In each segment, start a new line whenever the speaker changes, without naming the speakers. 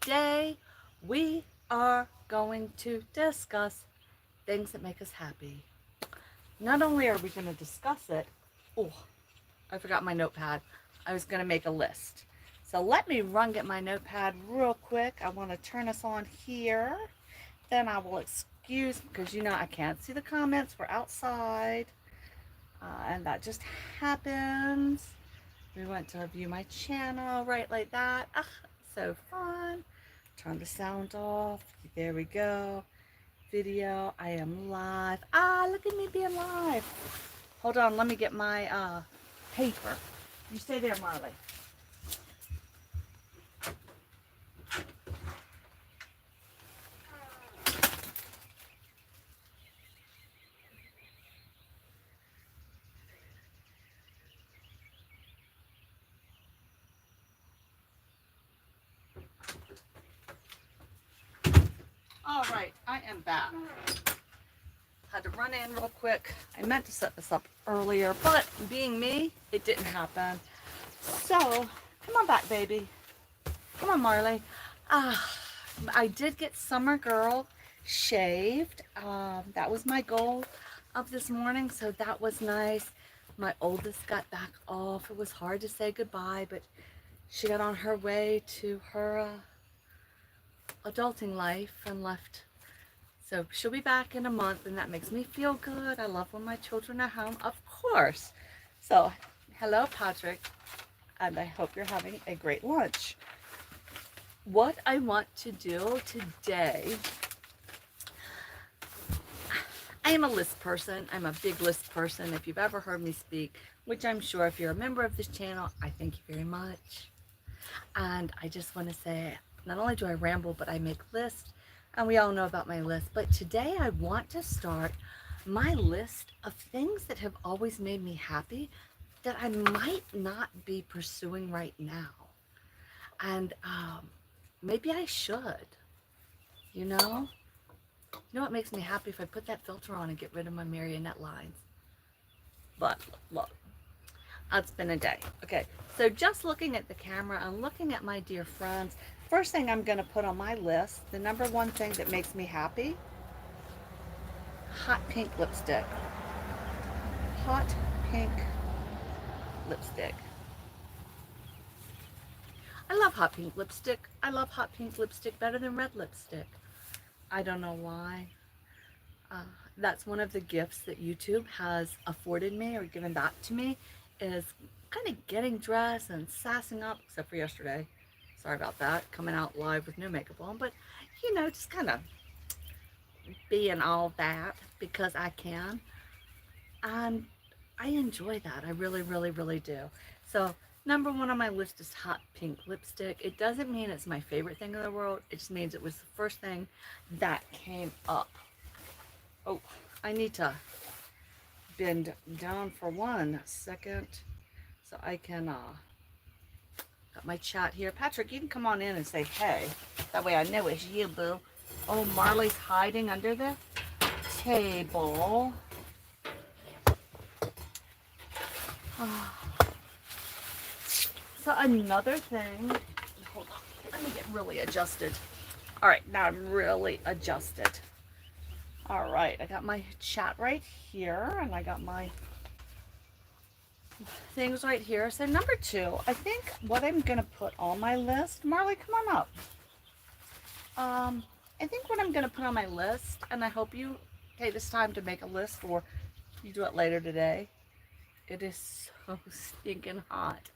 today we are going to discuss things that make us happy. Not only are we going to discuss it, oh, I forgot my notepad. I was going to make a list. So let me run get my notepad real quick. I want to turn us on here. Then I will excuse, because I can't see the comments. We're outside. And that just happens. We went to view my channel right like that. Ah, so fun. Turn the sound off. There we go. Video. I am live. Ah, look at me being live. Hold on. Let me get my paper. You stay there, Marley. All right. I am back. Had to run in real quick. I meant to set this up earlier, but being me, it didn't happen. So, come on back, baby. Come on, Marley. I did get Summer Girl shaved. That was my goal of this morning, so that was nice. My oldest got back off. It was hard to say goodbye, but she got on her way to her adulting life and left. So she'll be back in a month, and that makes me feel good. I love when my children are home, of course. So, hello, Patrick, and I hope you're having a great lunch. What I want to do today, I am a list person. I'm a big list person. If you've ever heard me speak, which I'm sure if you're a member of this channel, I thank you very much. And I just want to say, not only do I ramble, but I make lists, and we all know about my list. But today I want to start my list of things that have always made me happy that I might not be pursuing right now. And maybe I should, you know? You know what makes me happy? If I put that filter on and get rid of my marionette lines. But look, it's been a day. Okay, so just looking at the camera and looking at my dear friends, first thing I'm going to put on my list, the number one thing that makes me happy, hot pink lipstick. Hot pink lipstick. I love hot pink lipstick. I love hot pink lipstick better than red lipstick. I don't know why. That's one of the gifts that YouTube has afforded me or given back to me, is kind of getting dressed and sassing up, except for yesterday. Sorry about that, coming out live with no makeup on, but just kind of being all that because I can. And I enjoy that. I really, really, really do. So number one on my list is hot pink lipstick. It doesn't mean it's my favorite thing in the world. It just means it was the first thing that came up. Oh, I need to bend down for 1 second so I can got my chat here. Patrick, you can come on in and say hey. That way I know it's you, boo. Oh, Marley's hiding under the table. So another thing, hold on, let me get really adjusted. All right, now I'm really adjusted. All right, I got my chat right here, and I got my things right here. So number two, I think what I'm gonna put on my list, Marley, come on up. I think what I'm gonna put on my list, and I hope you take this time to make a list, or you do it later today. It is so stinking hot.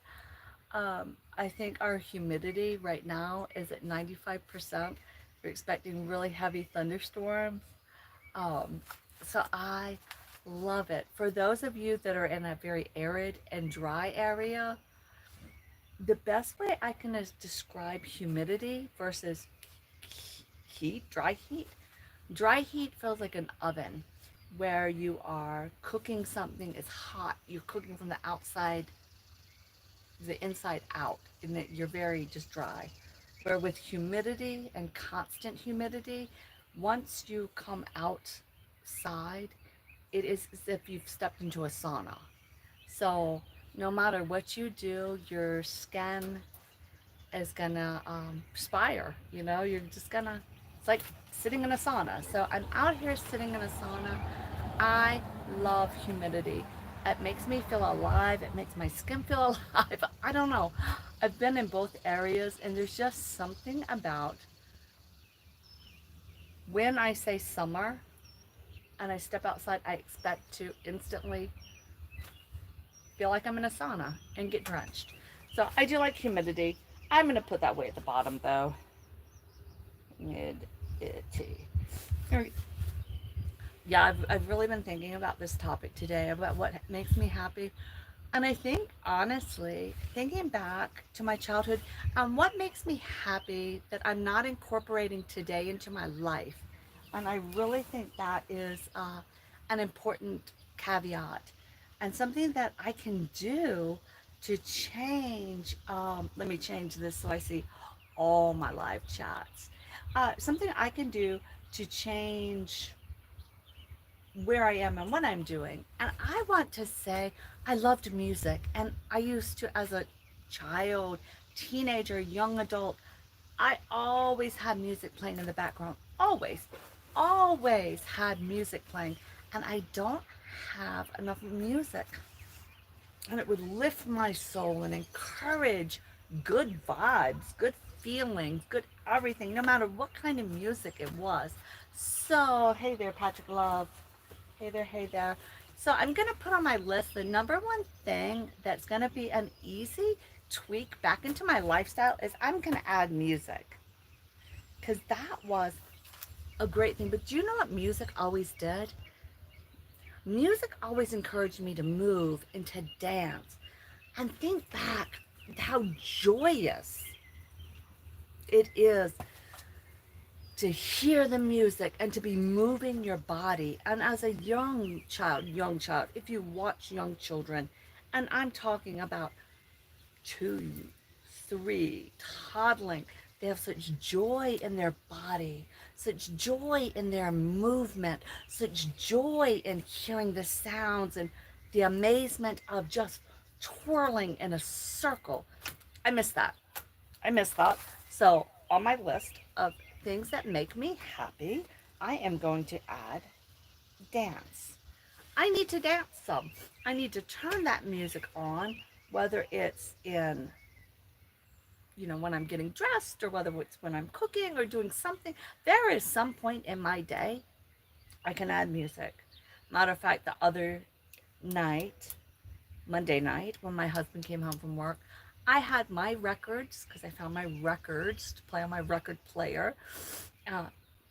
I think our humidity right now is at 95%. We're expecting really heavy thunderstorms. So I love it. For those of you that are in a very arid and dry area, the best way I can describe humidity versus heat, dry heat feels like an oven where you are cooking something. It's hot. You're cooking from the outside, the inside out, and that you're very just dry. Where with humidity and constant humidity, once you come outside, it is as if you've stepped into a sauna. So no matter what you do, your skin is gonna expire. You know, you're just gonna, it's like sitting in a sauna. So I'm out here sitting in a sauna. I love humidity. It makes me feel alive. It makes my skin feel alive. I don't know. I've been in both areas, and there's just something about when I say summer and I step outside, I expect to instantly feel like I'm in a sauna and get drenched. So I do like humidity. I'm going to put that way at the bottom though. Humidity. Yeah, I've really been thinking about this topic today, about what makes me happy. And I think, honestly, thinking back to my childhood, what makes me happy that I'm not incorporating today into my life. And I really think that is an important caveat and something that I can do to change. Let me change this so I see all my live chats. Something I can do to change where I am and what I'm doing. And I want to say I loved music, and I used to, as a child, teenager, young adult, I always had music playing in the background. Always, always had music playing. And I don't have enough music. And it would lift my soul and encourage good vibes, good feelings, good everything, no matter what kind of music it was. So, hey there, Patrick Love. Hey there, hey there. So I'm going to put on my list the number one thing that's going to be an easy tweak back into my lifestyle is I'm going to add music. Because that was a great thing. But do you know what music always did? Music always encouraged me to move and to dance. And think back how joyous it is to hear the music and to be moving your body. And as a young child, if you watch young children, and I'm talking about 2, 3, toddling, they have such joy in their body, such joy in their movement, such joy in hearing the sounds and the amazement of just twirling in a circle. I miss that. I miss that. So on my list of things that make me happy, I am going to add dance. I need to dance some. I need to turn that music on, whether it's in, when I'm getting dressed or whether it's when I'm cooking or doing something. There is some point in my day I can add music. Matter of fact, the other night, Monday night, when my husband came home from work, I had my records, because I found my records to play on my record player,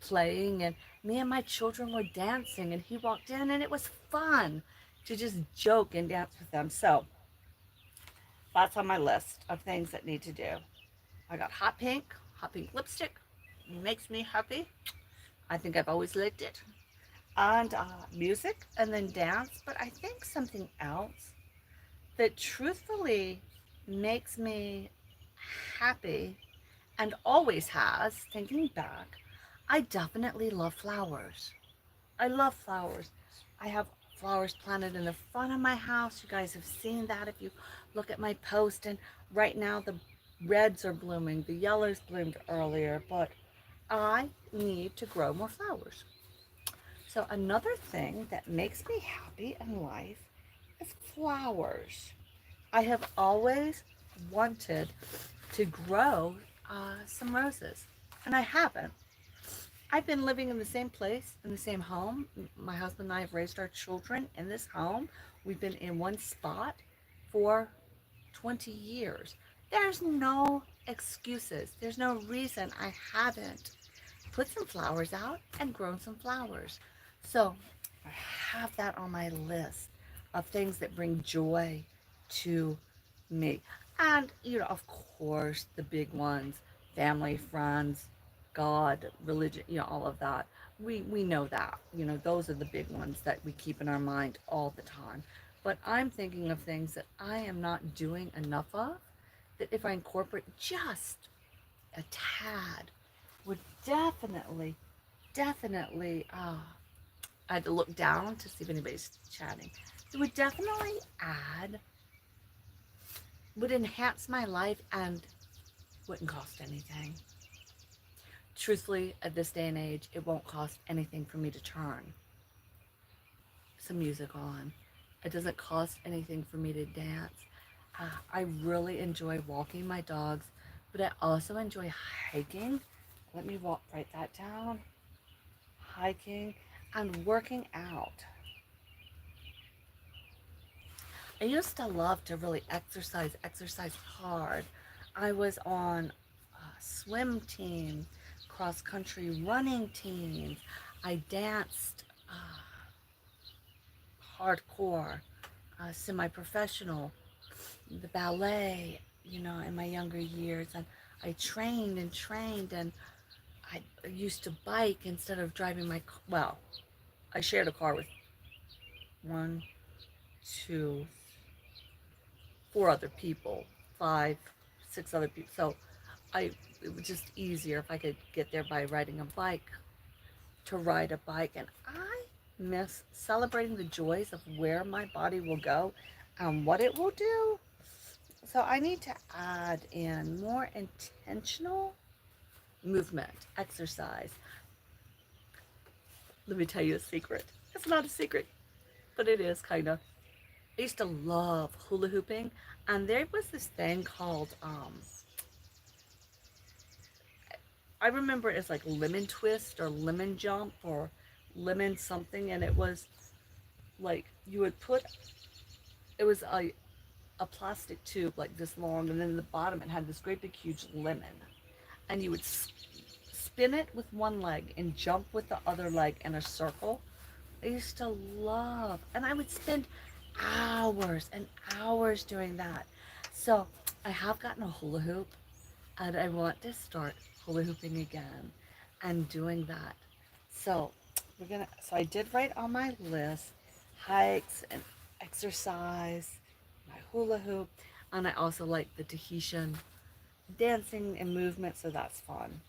playing, and me and my children were dancing, and he walked in, and it was fun to just joke and dance with them. So that's on my list of things that need to do. I got hot pink lipstick, makes me happy. I think I've always liked it. And music, and then dance. But I think something else that truthfully makes me happy and always has, thinking back, I definitely love flowers. I love flowers. I have flowers planted in the front of my house. You guys have seen that if you look at my post. And right now the reds are blooming, the yellows bloomed earlier, but I need to grow more flowers. So another thing that makes me happy in life is flowers. I have always wanted to grow some roses, and I haven't. I've been living in the same place, in the same home. My husband and I have raised our children in this home. We've been in one spot for 20 years. There's no excuses. There's no reason I haven't put some flowers out and grown some flowers. So I have that on my list of things that bring joy to me. And, of course, the big ones, family, friends, God, religion, all of that. We know that. Those are the big ones that we keep in our mind all the time. But I'm thinking of things that I am not doing enough of, that if I incorporate just a tad, would definitely, I had to look down to see if anybody's chatting. It would definitely would enhance my life and Wouldn't cost anything. Truthfully, at this day and age, it won't cost anything for me to turn some music on. It doesn't cost anything for me to dance. I really enjoy walking my dogs, but I also enjoy hiking. Let me write that down. Hiking and working out. I used to love to really exercise hard. I was on a swim team, cross country running teams. I danced hardcore, semi-professional, the ballet, in my younger years. And I trained and I used to bike instead of driving well, I shared a car with one, two, four other people, five, six other people. So it was just easier if I could get there by riding a bike to ride a bike. And I miss celebrating the joys of where my body will go and what it will do. So I need to add in more intentional movement, exercise. Let me tell you a secret. It's not a secret, but it is kind of. I used to love hula hooping, and there was this thing called I remember it as like lemon twist or lemon jump or lemon something, and it was like you would put it was a plastic tube like this long, and then in the bottom it had this great big huge lemon, and you would spin it with one leg and jump with the other leg in a circle. I used to love, and I would spend hours and hours doing that. So I have gotten a hula hoop, and I want to start hula hooping again and doing that. So so I did write on my list hikes and exercise, my hula hoop, and I also like the Tahitian dancing and movement, so that's fun.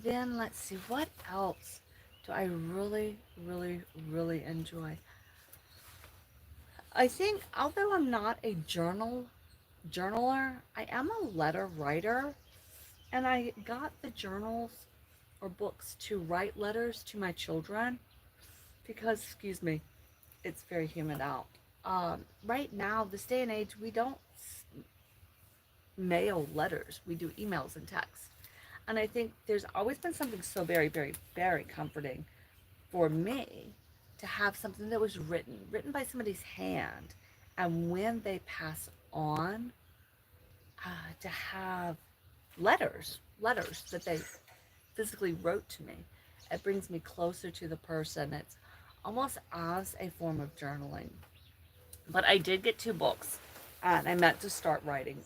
Then let's see, what else do I really, really, really enjoy? I think, although I'm not a journaler, I am a letter writer, and I got the journals or books to write letters to my children because, excuse me, it's very humid out. Right now, this day and age, we don't mail letters. We do emails and texts. And I think there's always been something so very, very, very comforting for me to have something that was written by somebody's hand. And when they pass on, to have letters that they physically wrote to me. It brings me closer to the person. It's almost as a form of journaling. But I did get two books, and I meant to start writing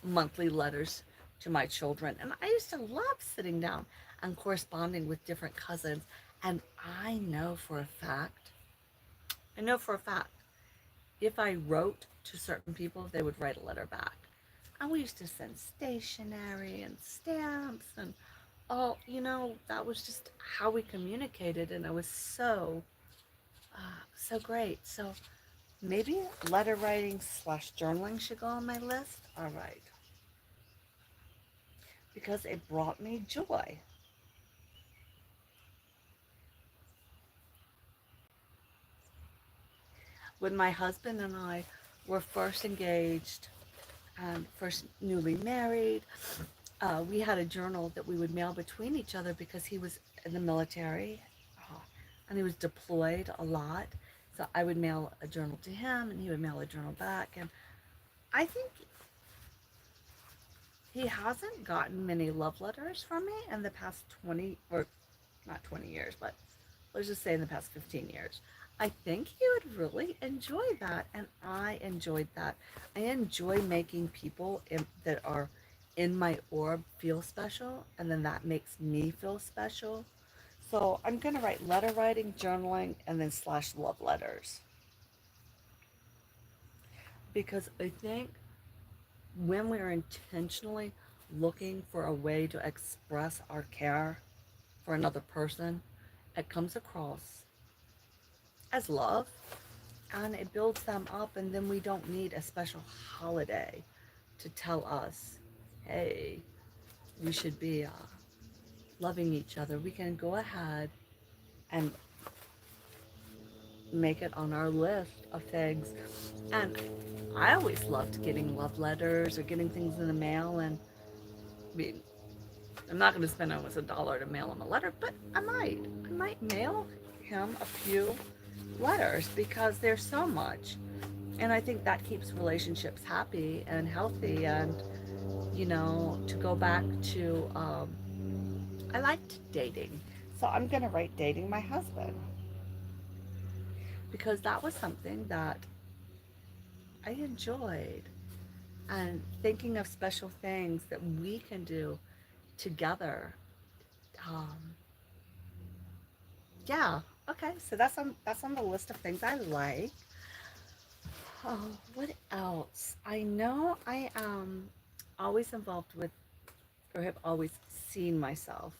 monthly letters to my children. And I used to love sitting down and corresponding with different cousins. And I know for a fact, if I wrote to certain people, they would write a letter back. And we used to send stationery and stamps and all, that was just how we communicated. And it was so great. So maybe letter writing / journaling should go on my list. All right. Because it brought me joy. When my husband and I were first engaged and first newly married, we had a journal that we would mail between each other because he was in the military, and he was deployed a lot. So I would mail a journal to him and he would mail a journal back. And I think he hasn't gotten many love letters from me in the past 20, or not 20 years, but let's just say in the past 15 years. I think he would really enjoy that, and I enjoyed that. I enjoy making people that are in my orb feel special, and then that makes me feel special. So I'm going to write letter writing, journaling, and then / love letters. Because I think when we are intentionally looking for a way to express our care for another person, it comes across as love, and it builds them up, and then we don't need a special holiday to tell us hey, we should be loving each other, we can go ahead and make it on our list of things. And I always loved getting love letters or getting things in the mail. And I mean, I'm not going to spend almost $1 to mail him a letter, but I might. I might mail him a few letters because there's so much. And I think that keeps relationships happy and healthy. And, to go back to, I liked dating. So I'm going to write dating my husband because that was something that I enjoyed. And thinking of special things that we can do together. Um, yeah. Okay. So that's on the list of things I like. Oh, what else? I know I am always involved with, or have always seen myself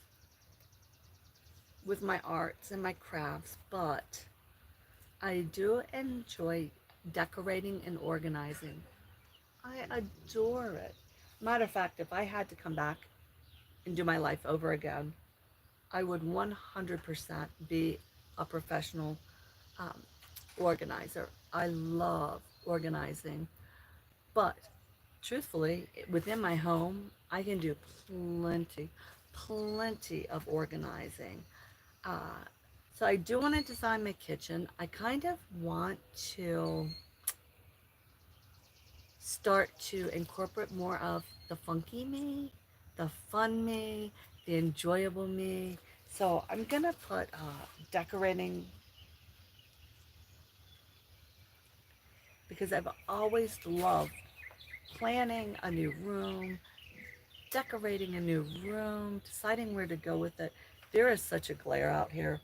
with my arts and my crafts, but I do enjoy decorating and organizing. I adore it. Matter of fact, if I had to come back and do my life over again, I would 100% be a professional um, organizer. I love organizing, but truthfully, within my home, I can do plenty of organizing. Uh, so I do want to design my kitchen. I kind of want to start to incorporate more of the funky me, the fun me, the enjoyable me. So I'm gonna put decorating because I've always loved planning a new room, decorating a new room, deciding where to go with it. There is such a glare out here.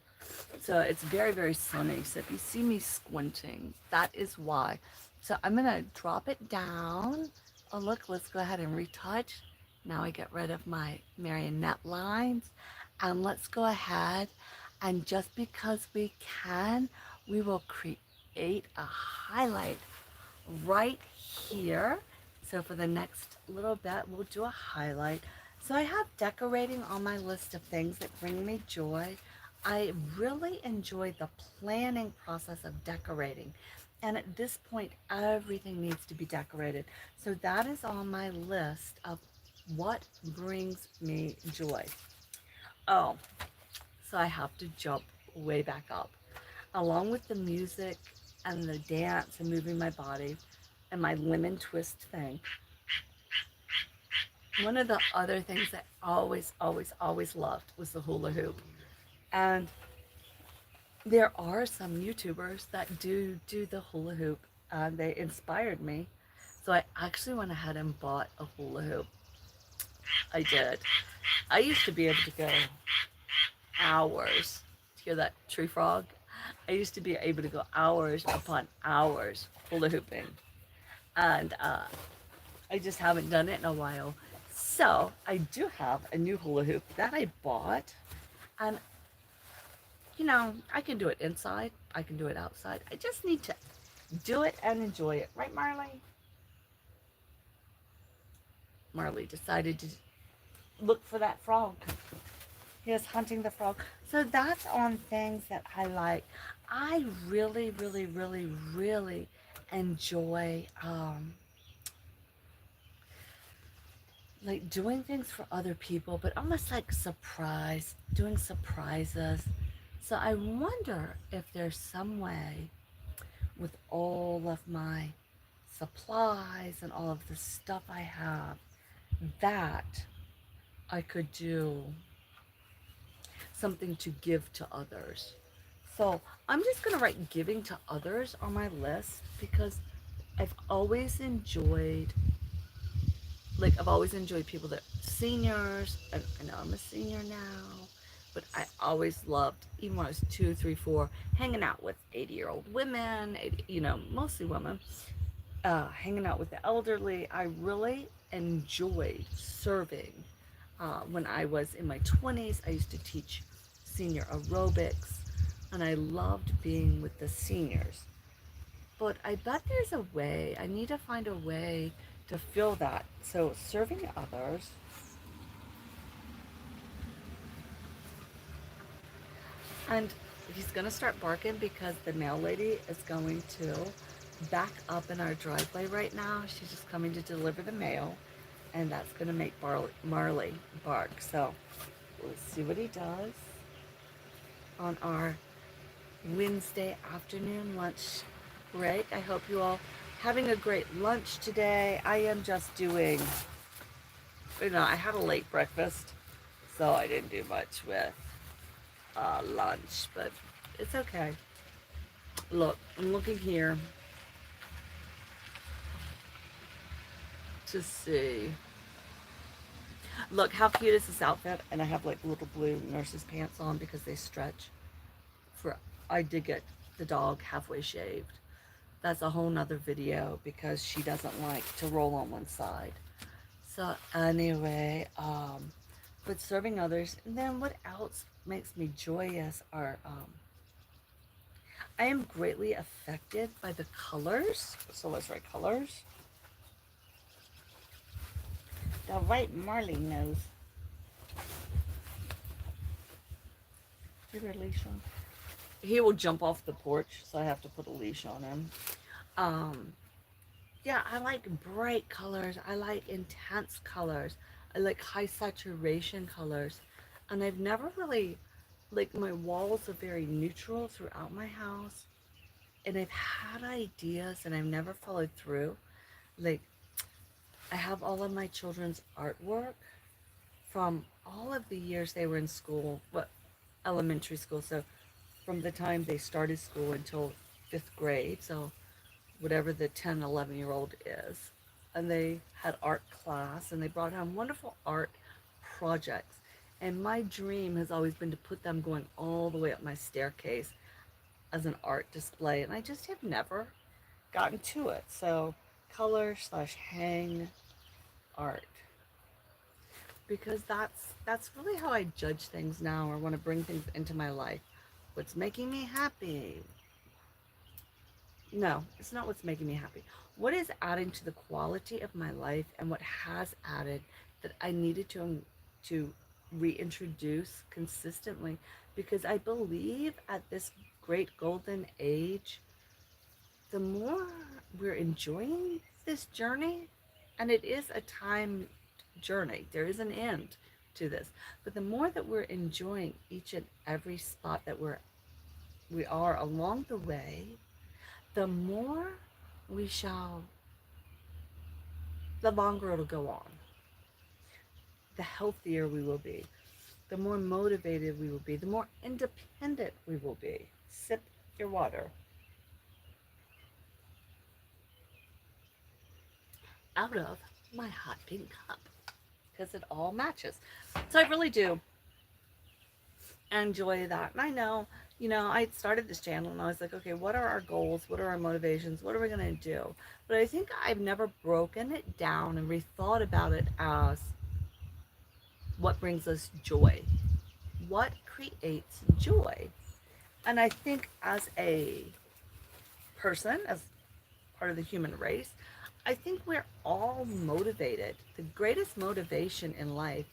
So it's very, very sunny. So if you see me squinting, that is why. So I'm going to drop it down. Oh, look, let's go ahead and retouch. Now I get rid of my marionette lines. And let's go ahead and just because we can, we will create a highlight right here. So for the next little bit, we'll do a highlight. So I have decorating on my list of things that bring me joy. I really enjoy the planning process of decorating. And at this point, everything needs to be decorated. So that is on my list of what brings me joy. Oh, so I have to jump way back up. Along with the music and the dance and moving my body and my lemon twist thing, one of the other things that I always loved was the hula hoop. And there are some YouTubers that do the hula hoop, and they inspired me. So I actually went ahead and bought a hula hoop. I did. I used to be able to go hours. Hear that tree frog? I used to be able to go hours upon hours hula hooping. And I just haven't done it in a while. So I do have a new hula hoop that I bought. And, I can do it inside. I can do it outside. I just need to do it and enjoy it. Right, Marley? Marley decided to look for that frog. He was hunting the frog. So that's on things that I like. I really enjoy like doing things for other people, but almost like doing surprises. So I wonder if there's some way with all of my supplies and all of the stuff I have that I could do something to give to others. So I'm just going to write giving to others on my list because I've always enjoyed, I've always enjoyed people that seniors. And I know I'm a senior now, but I always loved, even when I was 2, 3, 4, hanging out with 80-year-old women, mostly women, hanging out with the elderly. I really enjoyed serving. When I was in my 20s, I used to teach senior aerobics, and I loved being with the seniors. But I bet there's a way, I need to find a way to feel that. So serving others, and he's gonna start barking because the mail lady is going to back up in our driveway right now. She's just coming to deliver the mail, and that's gonna make Marley bark. So let's see what he does on our Wednesday afternoon lunch break. I hope you all having a great lunch today. I am just doing, I had a late breakfast, so I didn't do much with lunch, but it's okay. Look, I'm looking here to see. Look how cute is this outfit, and I have like little blue nurse's pants on because they stretch. For I did get the dog halfway shaved. That's a whole nother video because she doesn't like to roll on one side. So anyway, but serving others, and then what else makes me joyous are I am greatly affected by the colors. So let's write colors. The white Marley knows. Give her a leash on. He will jump off the porch, so I have to put a leash on him. Yeah, I like bright colors. I like intense colors. I like high saturation colors. And I've never really, like, my walls are very neutral throughout my house. And I've had ideas and I've never followed through. Like, I have all of my children's artwork from all of the years they were in school, what, elementary school. So from the time they started school until fifth grade. So whatever the 10, 11-year-old is. And they had art class and they brought home wonderful art projects. And my dream has always been to put them going all the way up my staircase as an art display. And I just have never gotten to it. So color slash hang art. Because that's really how I judge things now, or want to bring things into my life. What's making me happy? No, it's not what's making me happy. What is adding to the quality of my life, and what has added that I needed to reintroduce consistently, because I believe at this great golden age, the more we're enjoying this journey, and it is a time journey, there is an end to this, but the more that we're enjoying each and every spot that we are along the way, the more we shall, the longer it'll go on, the healthier we will be, the more motivated we will be, the more independent we will be. Sip your water. Out of my hot pink cup, because it all matches. So I really do enjoy that. And I know, I started this channel and I was like, okay, what are our goals? What are our motivations? What are we going to do? But I think I've never broken it down and rethought about it as what brings us joy. What creates joy? And I think as a person, as part of the human race, I think we're all motivated. The greatest motivation in life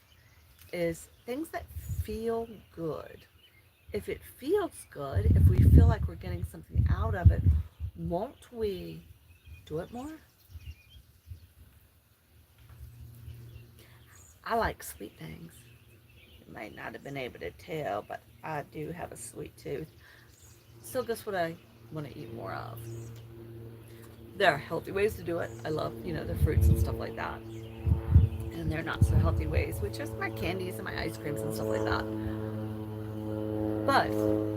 is things that feel good. If it feels good, if we feel like we're getting something out of it, won't we do it more? I like sweet things. You might not have been able to tell, but I do have a sweet tooth. So guess what I want to eat more of? There are healthy ways to do it. I love, the fruits and stuff like that. And they're not so healthy ways, which is my candies and my ice creams and stuff like that. But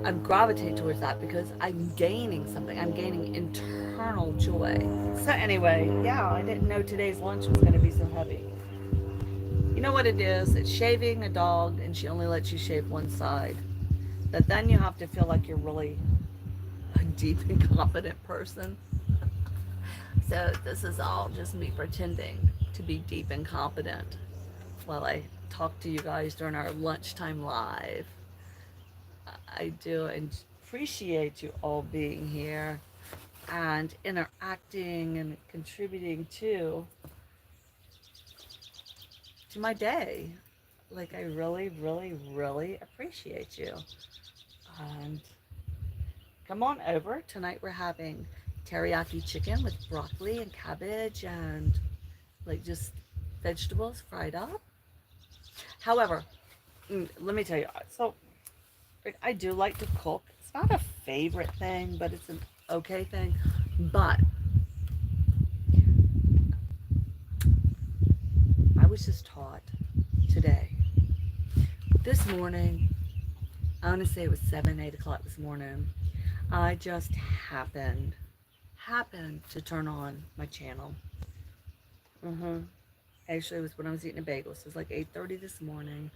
I'm gravitating towards that because I'm gaining something. I'm gaining internal joy. So anyway, yeah, I didn't know today's lunch was going to be so heavy. You know what it is? It's shaving a dog, and she only lets you shave one side. But then you have to feel like you're really a deep and confident person. So this is all just me pretending to be deep and confident while I talk to you guys during our lunchtime live. I do appreciate you all being here and interacting and contributing to to my day. Like, I really, really, really appreciate you. And come on over. Tonight we're having teriyaki chicken with broccoli and cabbage and like just vegetables fried up. However, let me tell you, so like, I do like to cook. It's not a favorite thing, but it's an okay thing. But I was just taught today, this morning, I want to say it was 7, 8 o'clock this morning. I just happened to turn on my channel. Actually, it was when I was eating a bagel. So it was like 8:30 this morning.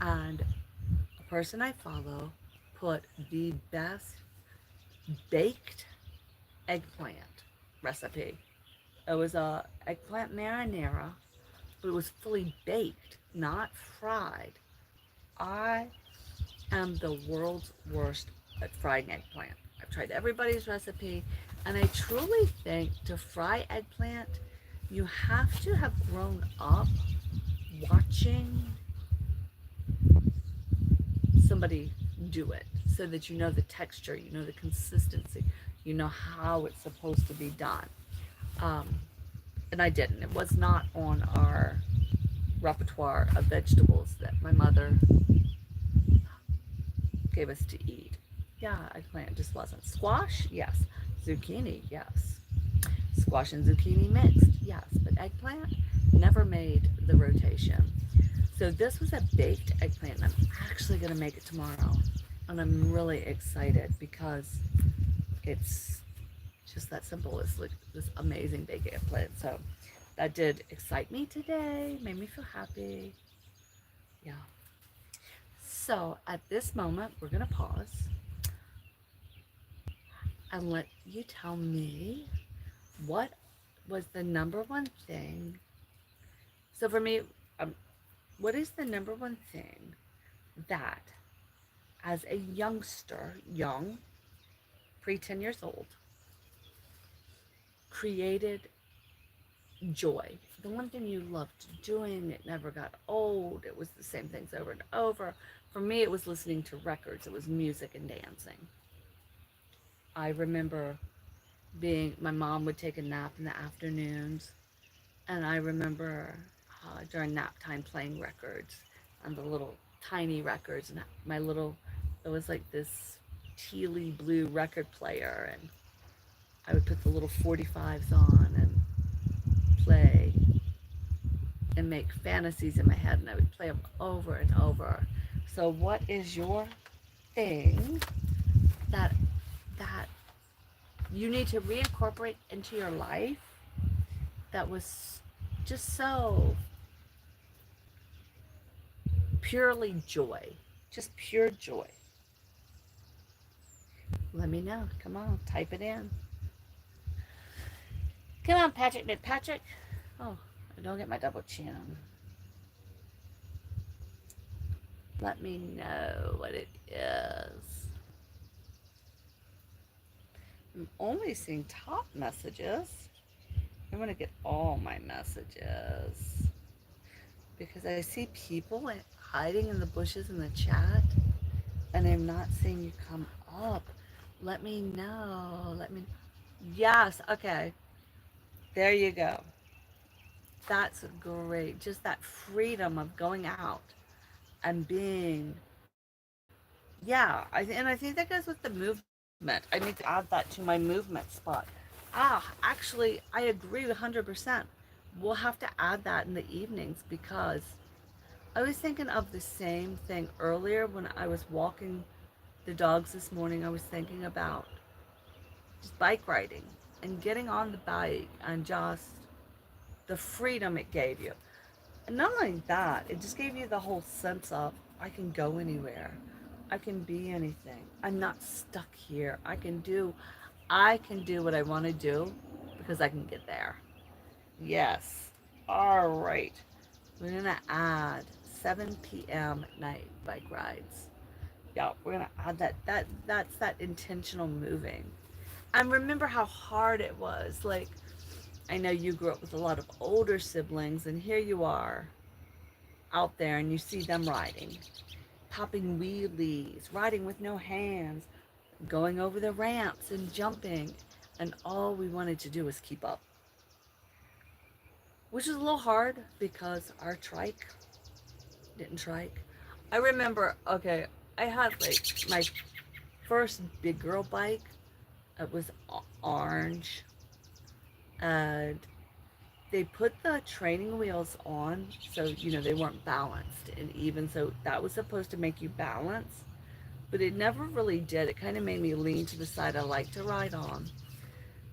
And a person I follow put the best baked eggplant recipe. It was a eggplant marinara, but it was fully baked, not fried. I am the world's worst at frying eggplant. I've tried everybody's recipe, and I truly think to fry eggplant, you have to have grown up watching somebody do it so that you know the texture, you know the consistency, you know how it's supposed to be done. Um, and I didn't. It was not on our repertoire of vegetables that my mother gave us to eat. Yeah, eggplant just wasn't. Squash, yes. Zucchini, yes. Squash and zucchini mixed, yes. But eggplant never made the rotation. So this was a baked eggplant, and I'm actually going to make it tomorrow. And I'm really excited because it's just that simple. It's like this amazing baked eggplant. So that did excite me today, made me feel happy. Yeah. So at this moment, we're going to pause and let you tell me what was the number one thing. So for me, um, what is the number one thing that, as a youngster, young, pre 10 years old, created joy? The one thing you loved doing, it never got old, it was the same things over and over. For me, it was listening to records, it was music and dancing. I remember my mom would take a nap in the afternoons, and I remember during nap time playing records and the little tiny records, and it was like this tealy blue record player, and I would put the little 45s on and play and make fantasies in my head, and I would play them over and over. So what is your thing that that you need to reincorporate into your life that was just so purely joy, just pure joy? Let me know. Come on, type it in. Come on, Patrick. Patrick. Oh, I don't get my double chin. Let me know what it is. I'm only seeing top messages. I want to get all my messages because I see people hiding in the bushes in the chat, and I'm not seeing you come up. Let me know. Yes, okay. There you go. That's great. Just that freedom of going out and being, yeah. And I think that goes with the movement. I need to add that to my movement spot. Actually, I agree 100%. We'll have to add that in the evenings because I was thinking of the same thing earlier when I was walking the dogs this morning. I was thinking about just bike riding and getting on the bike and just the freedom it gave you. And not only that, it just gave you the whole sense of I can go anywhere. I can be anything. I'm not stuck here. I can do what I want to do because I can get there. Yes. All right. We're going to add 7 p.m. at night bike rides. Yeah, we're going to add that's that intentional moving. And remember how hard it was. Like, I know you grew up with a lot of older siblings, and here you are. out there and you see them riding, popping wheelies, riding with no hands, going over the ramps and jumping. And all we wanted to do was keep up, which is a little hard because our trike didn't trike. I remember, okay, I had like my first big girl bike. It was orange, and they put the training wheels on so they weren't balanced and even, so that was supposed to make you balance, but it never really did. It kind of made me lean to the side I like to ride on.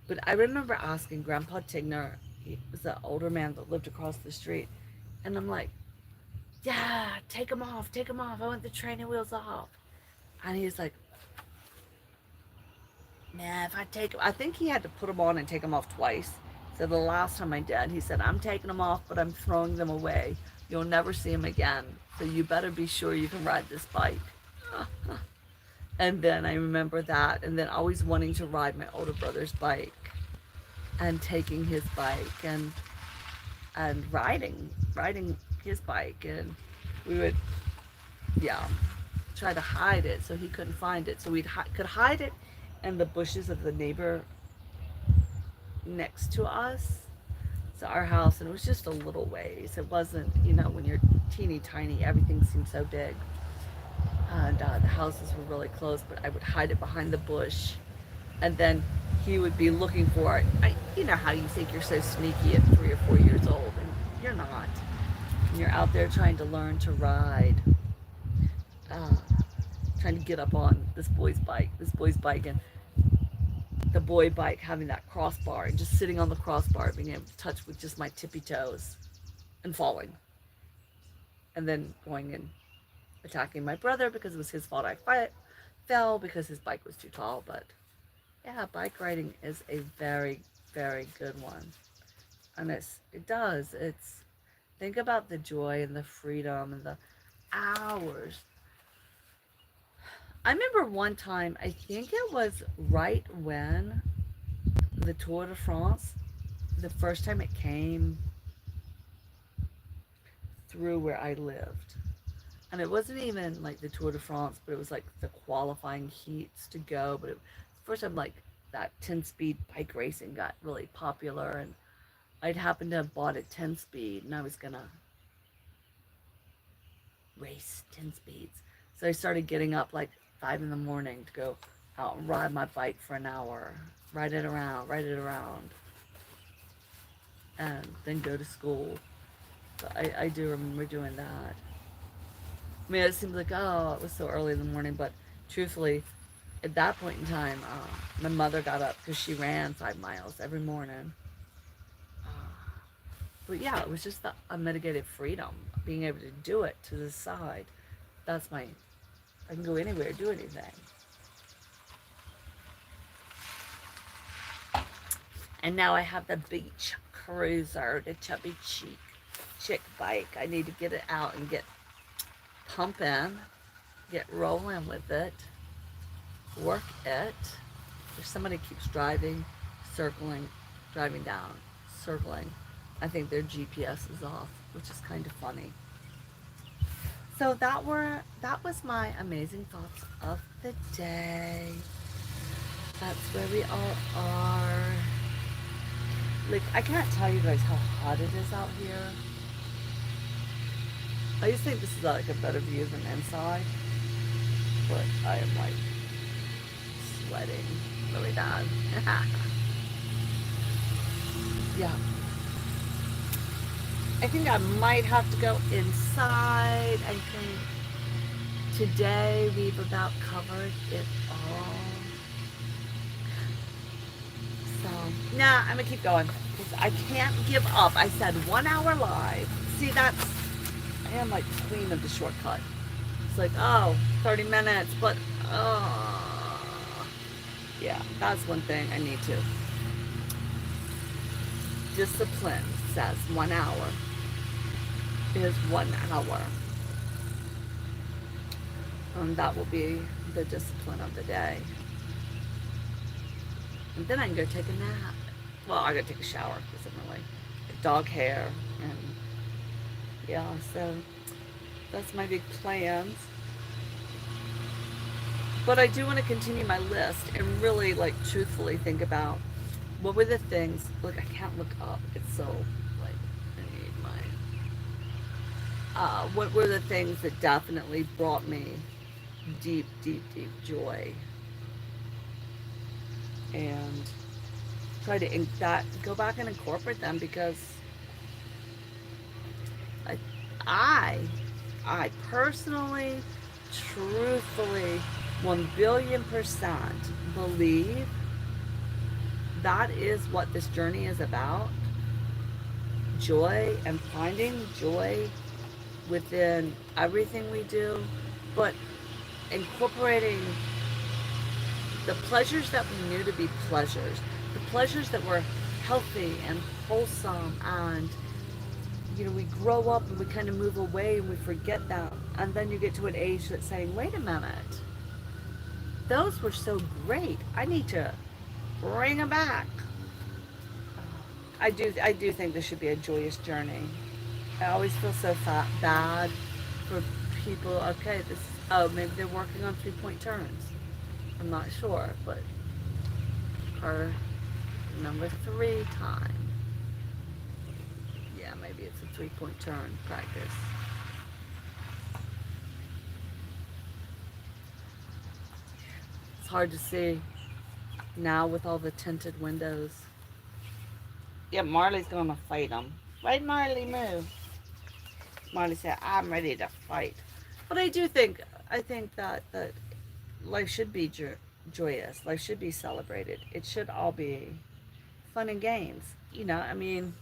But I remember asking Grandpa Tigner, he was an older man that lived across the street, and I'm like, yeah, take them off, I want the training wheels off. And he's like, nah, if I take, I think he had to put them on and take them off twice. So the last time I did, he said, I'm taking them off, but I'm throwing them away. You'll never see them again. So you better be sure you can ride this bike. And then I remember that, and then always wanting to ride my older brother's bike and taking his bike and riding his bike, and we would, yeah, try to hide it so he couldn't find it. So we could hide it in the bushes of the neighbor next to us, so our house, and it was just a little ways. It wasn't, when you're teeny tiny, everything seems so big, and the houses were really close. But I would hide it behind the bush, and then he would be looking for it. You know how you think you're so sneaky at 3 or 4 years old, and you're not. And you're out there trying to learn to ride, uh, trying to get up on this boy's bike, and the boy bike having that crossbar, and just sitting on the crossbar, being able to touch with just my tippy toes and falling. And then going and attacking my brother because it was his fault I fell because his bike was too tall. But yeah, bike riding is a very, very good one. And it's, think about the joy and the freedom and the hours. I remember one time, I think it was right when the Tour de France, the first time it came through where I lived. And it wasn't even like the Tour de France, but it was like the qualifying heats to go. But it was the first time like that 10-speed bike racing got really popular. And I'd happened to have bought a 10-speed, and I was going to race 10 speeds. So I started getting up like 5 in the morning to go out and ride my bike for an hour, ride it around, and then go to school. So I do remember doing that. I mean, it seems like, oh, it was so early in the morning, but truthfully, at that point in time, my mother got up because she ran 5 miles every morning. But yeah, it was just the unmitigated freedom, being able to do it, to decide. That's my, I can go anywhere, do anything. And now I have the beach cruiser, the chubby chick bike. I need to get it out and get pumping, get rolling with it, work it. If somebody keeps driving, circling, driving down, circling, I think their GPS is off, which is kind of funny. So that was my amazing thoughts of the day. That's where we all are. Like, I can't tell you guys how hot it is out here. I just think this is like a better view than inside, but I am like sweating really bad. Yeah. I think I might have to go inside. I think today we've about covered it all. So, nah, I'm gonna keep going. I can't give up. I said 1 hour live. See, I am like the queen of the shortcut. It's like, oh, 30 minutes, but, yeah, that's one thing I need to. Discipline says 1 hour is 1 hour. And that will be the discipline of the day. And then I can go take a nap. Well, I gotta take a shower because I'm really dog hair and Yeah, so that's my big plans. But I do want to continue my list and really, like, truthfully think about what were the things. Look, I can't look up. It's so, like, I need my. What were the things that definitely brought me deep, deep, deep joy, and try to go back and incorporate them, because I, I, I personally, truthfully, 1 billion% believe that is what this journey is about. Joy, and finding joy within everything we do, but incorporating the pleasures that we knew to be pleasures, the pleasures that were healthy and wholesome, and we grow up and we kind of move away and we forget that, and then you get to an age that's saying, wait a minute, those were so great, I need to bring them back. I do think this should be a joyous journey. I always feel so bad for people. Okay, maybe they're working on 3-point turns. I'm not sure, but our number 3 time. Yeah, maybe it's a 3-point turn practice. It's hard to see now with all the tinted windows. Yeah, Marley's gonna fight them. Right, Marley, move. Marley said, "I'm ready to fight." But I think that life should be joyous. Life should be celebrated. It should all be fun and games. I mean,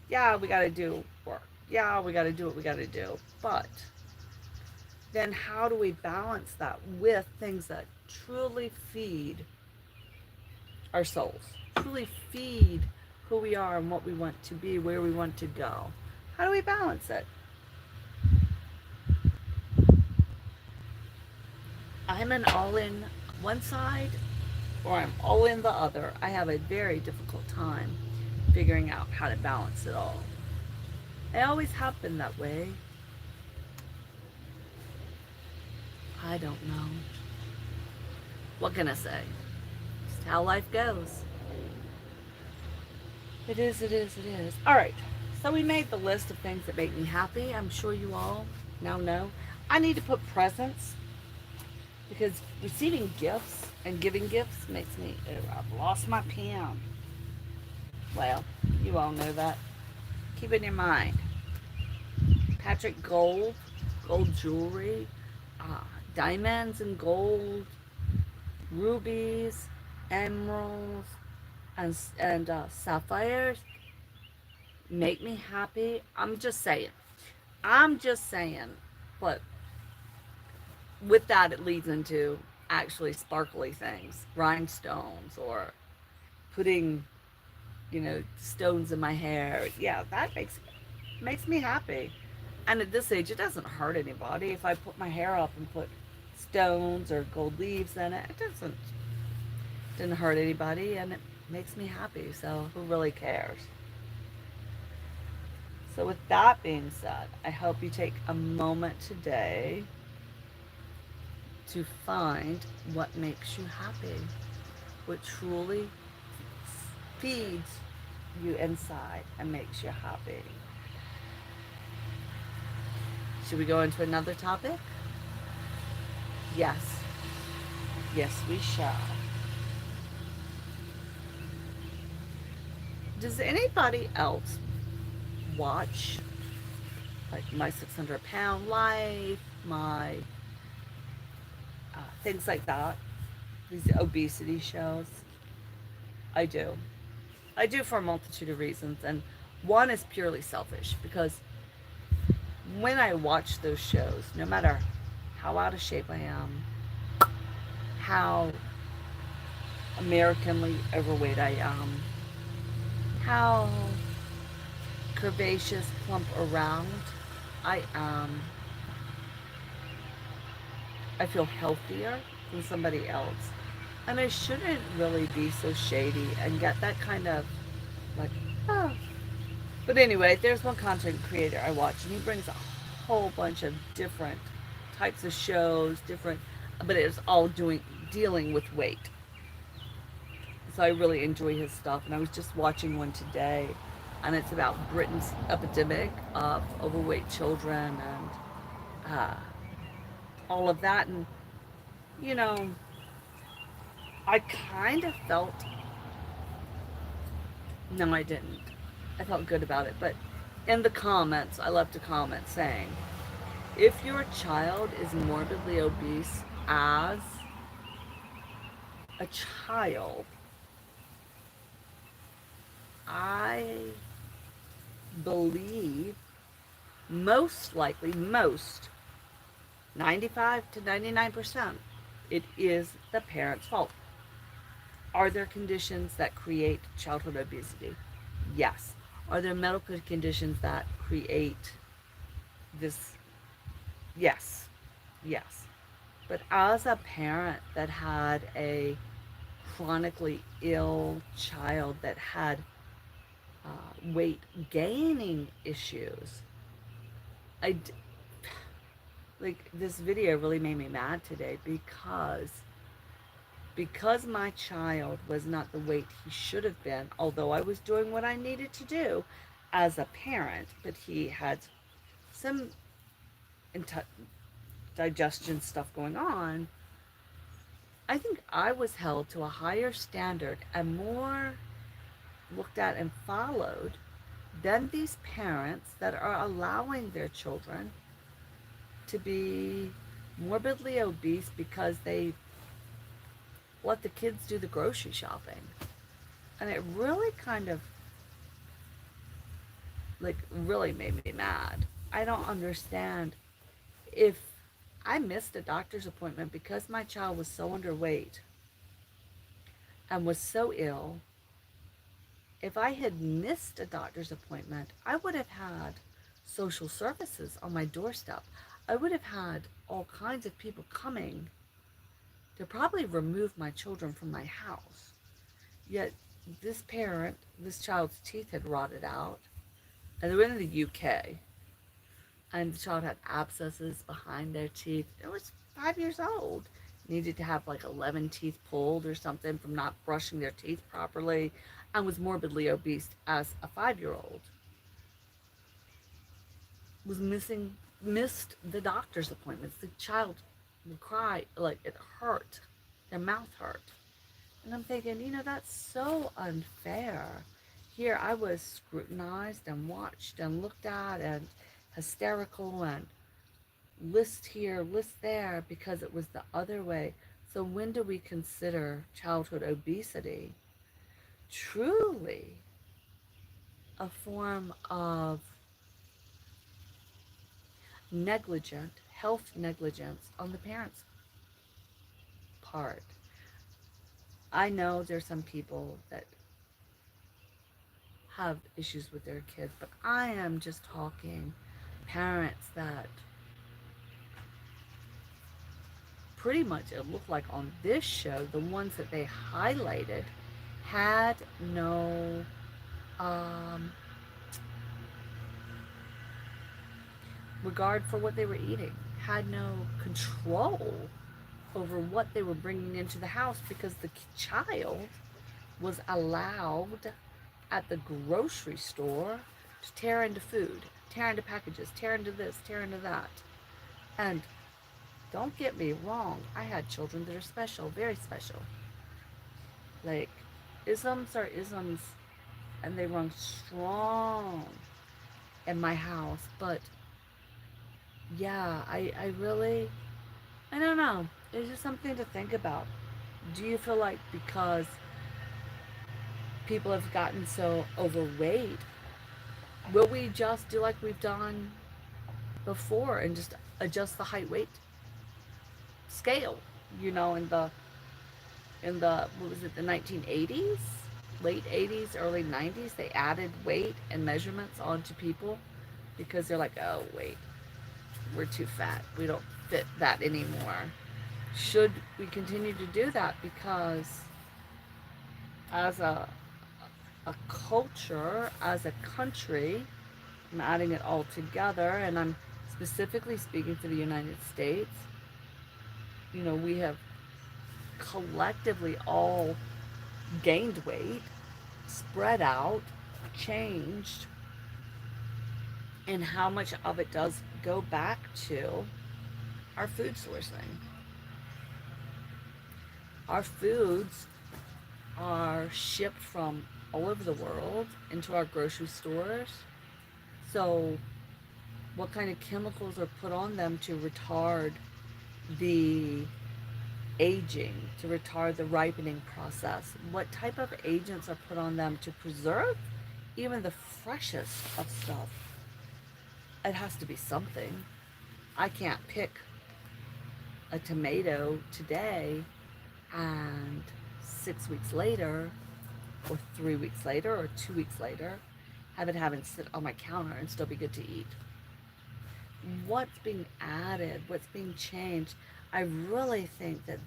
yeah, we got to do work. Yeah, we got to do what we got to do. But then how do we balance that with things that truly feed our souls, truly feed who we are and what we want to be, where we want to go? How do we balance it? I'm an all in one side, or I'm all in the other. I have a very difficult time figuring out how to balance it all. I always have been that way. I don't know. What can I say? Just how life goes. It is, it is, it is. All right. So we made the list of things that make me happy. I'm sure you all now know. I need to put presents, because receiving gifts and giving gifts makes me. Oh, I've lost my pen. Well, you all know that. Keep it in your mind. Patrick gold jewelry, diamonds and gold, rubies, emeralds, and sapphires make me happy. I'm just saying. I'm just saying. But with that, it leads into actually sparkly things, rhinestones, or putting, stones in my hair. Yeah, that makes me happy. And at this age, it doesn't hurt anybody if I put my hair up and put stones or gold leaves in it. It didn't hurt anybody, and it makes me happy. So who really cares? So with that being said, I hope you take a moment today to find what makes you happy, what truly feeds you inside and makes you happy. Should we go into another topic? Yes. Yes, we shall. Does anybody else watch, like, My 600-Pound Life, my things like that? These obesity shows? I do. I do, for a multitude of reasons. And one is purely selfish, because when I watch those shows, no matter how out of shape I am, how Americanly overweight I am, how curvaceous, plump around I am, I feel healthier than somebody else. And I shouldn't really be so shady and get that kind of, like, oh. But anyway, there's one content creator I watch, and he brings a whole bunch of different types of shows, different, but it's all dealing with weight. So I really enjoy his stuff, and I was just watching one today, and it's about Britain's epidemic of overweight children and uh, all of that. And you know, I kind of felt, no, I didn't. I felt good about it, but in the comments, I left a comment saying, if your child is morbidly obese as a child, I believe most likely, 95 to 99%, it is the parent's fault. Are there conditions that create childhood obesity? Yes. Are there medical conditions that create this? Yes. Yes. But as a parent that had a chronically ill child that had weight gaining issues, I like this video really made me mad today because my child was not the weight he should have been, although I was doing what I needed to do as a parent, but he had some digestion stuff going on. I think I was held to a higher standard and more looked at and followed than these parents that are allowing their children to be morbidly obese because they let the kids do the grocery shopping. And it really kind of, like, really made me mad. I don't understand. If I missed a doctor's appointment because my child was so underweight and was so ill, if I had missed a doctor's appointment, I would have had social services on my doorstep. I would have had all kinds of people coming to probably remove my children from my house. Yet this parent, this child's teeth had rotted out, and they were in the UK, and the child had abscesses behind their teeth. It was 5 years old. Needed to have like 11 teeth pulled or something from not brushing their teeth properly, and was morbidly obese as a 5-year-old. Was missed the doctor's appointments. The child would cry like it hurt. Their mouth hurt. And I'm thinking, that's so unfair. Here I was scrutinized and watched and looked at and hysterical and list here, list there, because it was the other way. So when do we consider childhood obesity truly a form of health negligence on the parents' part? I know there's some people that have issues with their kids, but I am just talking parents that pretty much, it looked like on this show, the ones that they highlighted had no regard for what they were eating, had no control over what they were bringing into the house, because the child was allowed at the grocery store to tear into food, tear into packages, tear into this, tear into that. And don't get me wrong, I had children that are special, very special. Like, isms are isms, and they run strong in my house. But yeah, I really, I don't know. It's just something to think about. Do you feel like because people have gotten so overweight, will we just do like we've done before and just adjust the height weight scale? In the what was it, the 1980s, late 80s, early 90s, they added weight and measurements onto people because they're like, oh wait, we're too fat, we don't fit that anymore. Should we continue to do that? Because as a a culture, as a country. I'm adding it all together, and I'm specifically speaking for the United States. You know, we have collectively all gained weight, spread out, changed, and how much of it does go back to our food sourcing. Our foods are shipped from all over the world into our grocery stores. So, what kind of chemicals are put on them to retard the aging, to retard the ripening process? What type of agents are put on them to preserve even the freshest of stuff? It has to be something. I can't pick a tomato today and 6 weeks later, or 3 weeks later, or 2 weeks later, have it sit on my counter and still be good to eat. What's being added, what's being changed? I really think that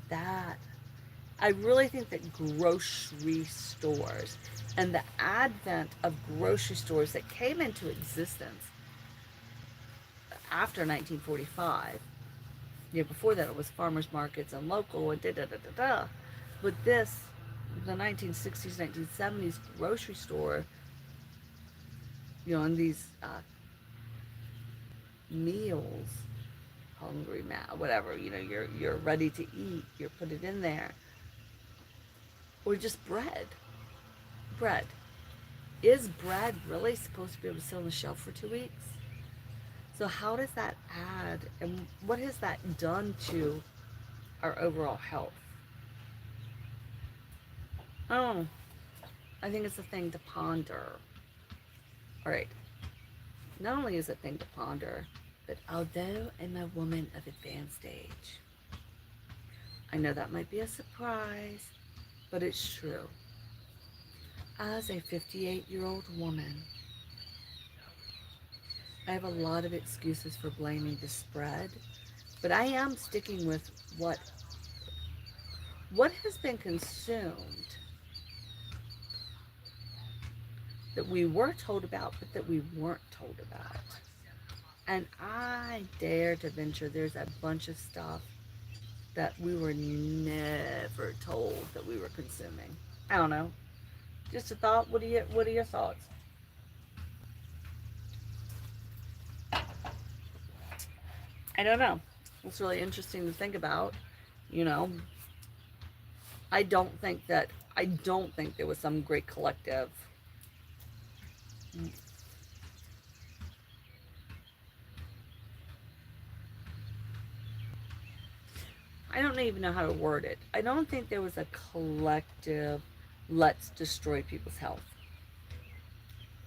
grocery stores and the advent of grocery stores that came into existence after 1945, you know, before that it was farmers markets and local and da da da da da. But this, the 1960s, 1970s grocery store, you know, and these meals, hungry man, whatever, you know, you're ready to eat, you put it in there, or just bread. Is bread really supposed to be able to sit on the shelf for 2 weeks? So how does that add, and what has that done to our overall health? Oh, I think it's a thing to ponder. All right. Not only is it a thing to ponder, but although I'm a woman of advanced age, I know that might be a surprise, but it's true. As a 58-year-old woman, I have a lot of excuses for blaming the spread, but I am sticking with what has been consumed that we were told about, but that we weren't told about. And I dare to venture there's a bunch of stuff that we were never told that we were consuming. I don't know. Just a thought. What are your thoughts? I don't know. It's really interesting to think about. You know, I don't think there was some great collective. I don't even know how to word it. I don't think there was a collective let's destroy people's health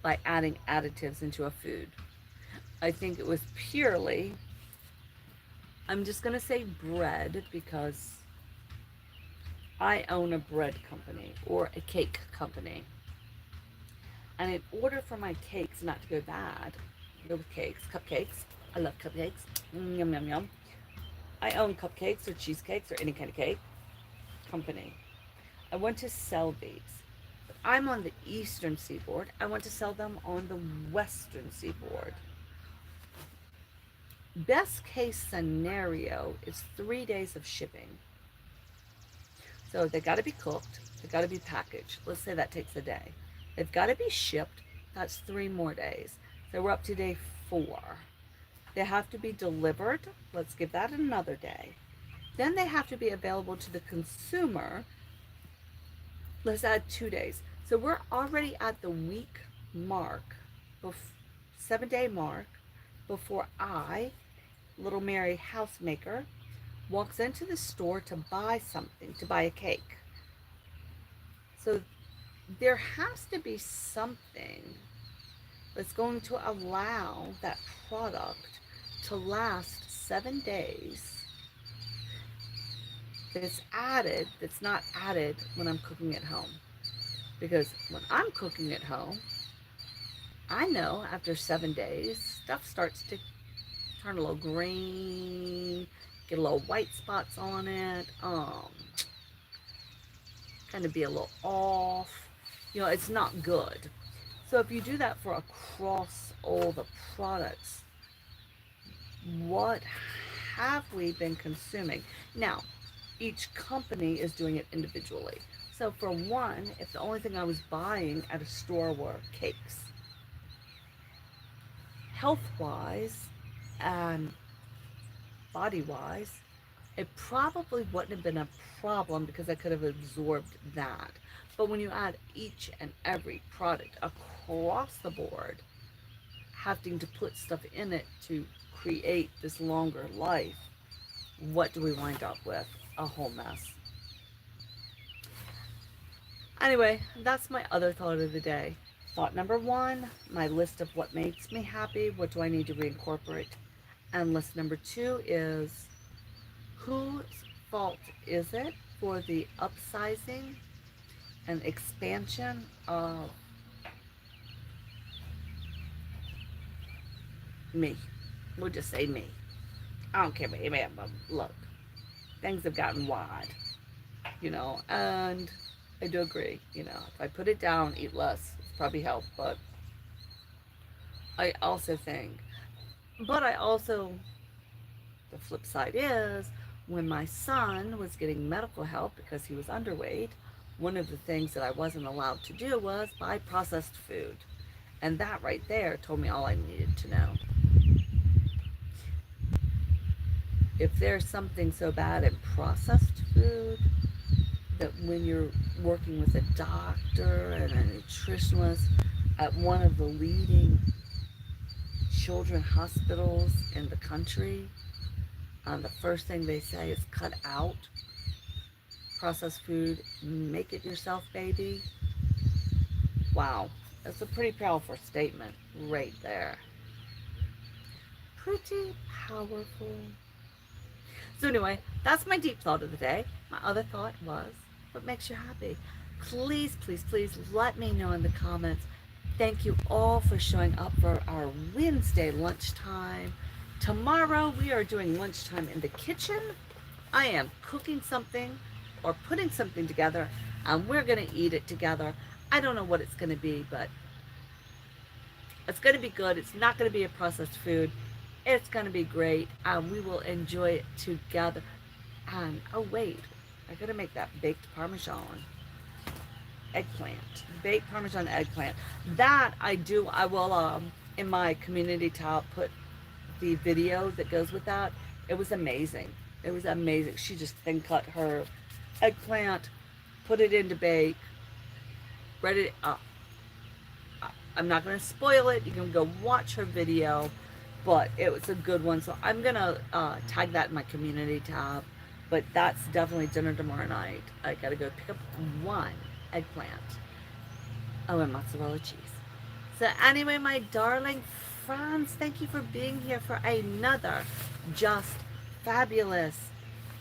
by adding additives into a food. I think it was purely, I'm just going to say bread because I own a bread company or a cake company. And in order for my cakes not to go bad, go with cakes, cupcakes. I love cupcakes. Yum, yum, yum. I own cupcakes or cheesecakes or any kind of cake company. I want to sell these. But I'm on the eastern seaboard. I want to sell them on the western seaboard. Best case scenario is 3 days of shipping. So they got to be cooked. They got to be packaged. Let's say that takes a day. They've got to be shipped. That's 3 more days. So we're up to day 4. They have to be delivered. Let's give that another day. Then they have to be available to the consumer. Let's add 2 days. So we're already at the week mark, 7-day mark, before I, little Mary housemaker, walks into the store to buy something, to buy a cake. So there has to be something that's going to allow that product to last 7 days that's not added when I'm cooking at home. Because when I'm cooking at home, I know after 7 days, stuff starts to turn a little green, get a little white spots on it, kind of be a little off. You know, it's not good. So if you do that for across all the products, what have we been consuming? Now, each company is doing it individually. So for one, if the only thing I was buying at a store were cakes, health-wise and body-wise, it probably wouldn't have been a problem because I could have absorbed that. But when you add each and every product across the board, having to put stuff in it to create this longer life, what do we wind up with? A whole mess. Anyway, that's my other thought of the day. Thought number one, my list of what makes me happy, what do I need to reincorporate? And list number two is, whose fault is it for the upsizing and expansion of me? We'll just say me. I don't care about anybody, but look, things have gotten wide, you know, and I do agree, you know, if I put it down, eat less, it's probably help, but I also think, but I also, the flip side is, when my son was getting medical help because he was underweight, one of the things that I wasn't allowed to do was buy processed food. And that right there told me all I needed to know. If there's something so bad in processed food, that when you're working with a doctor and a nutritionist at one of the leading children hospitals in the country, the first thing they say is cut out processed food, make it yourself, baby. Wow, that's a pretty powerful statement right there. Pretty powerful. So anyway, that's my deep thought of the day. My other thought was, what makes you happy? Please, please, please let me know in the comments. Thank you all for showing up for our Wednesday lunchtime. Tomorrow we are doing lunchtime in the kitchen. I am cooking something or putting something together, and we're going to eat it together. I don't know what it's going to be, but it's going to be good. It's not going to be a processed food. It's going to be great, and we will enjoy it together. And, oh wait, I got to make that baked Parmesan eggplant. Baked Parmesan eggplant. That I do. I will, in my community tab, put the video that goes with that. It was amazing. It was amazing. She just thin cut her eggplant, put it into bake, ready to, I'm not going to spoil it. You can go watch her video, but it was a good one. So I'm going to tag that in my community tab. But that's definitely dinner tomorrow night. I got to go pick up one eggplant. Oh, and mozzarella cheese. So anyway, my darling friends, thank you for being here for another Just Fabulous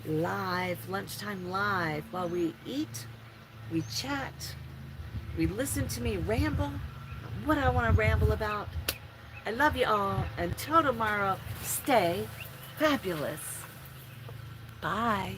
live, lunchtime live. While we eat, we chat, we listen to me ramble. What I want to ramble about. I love you all. Until tomorrow, stay fabulous. Bye.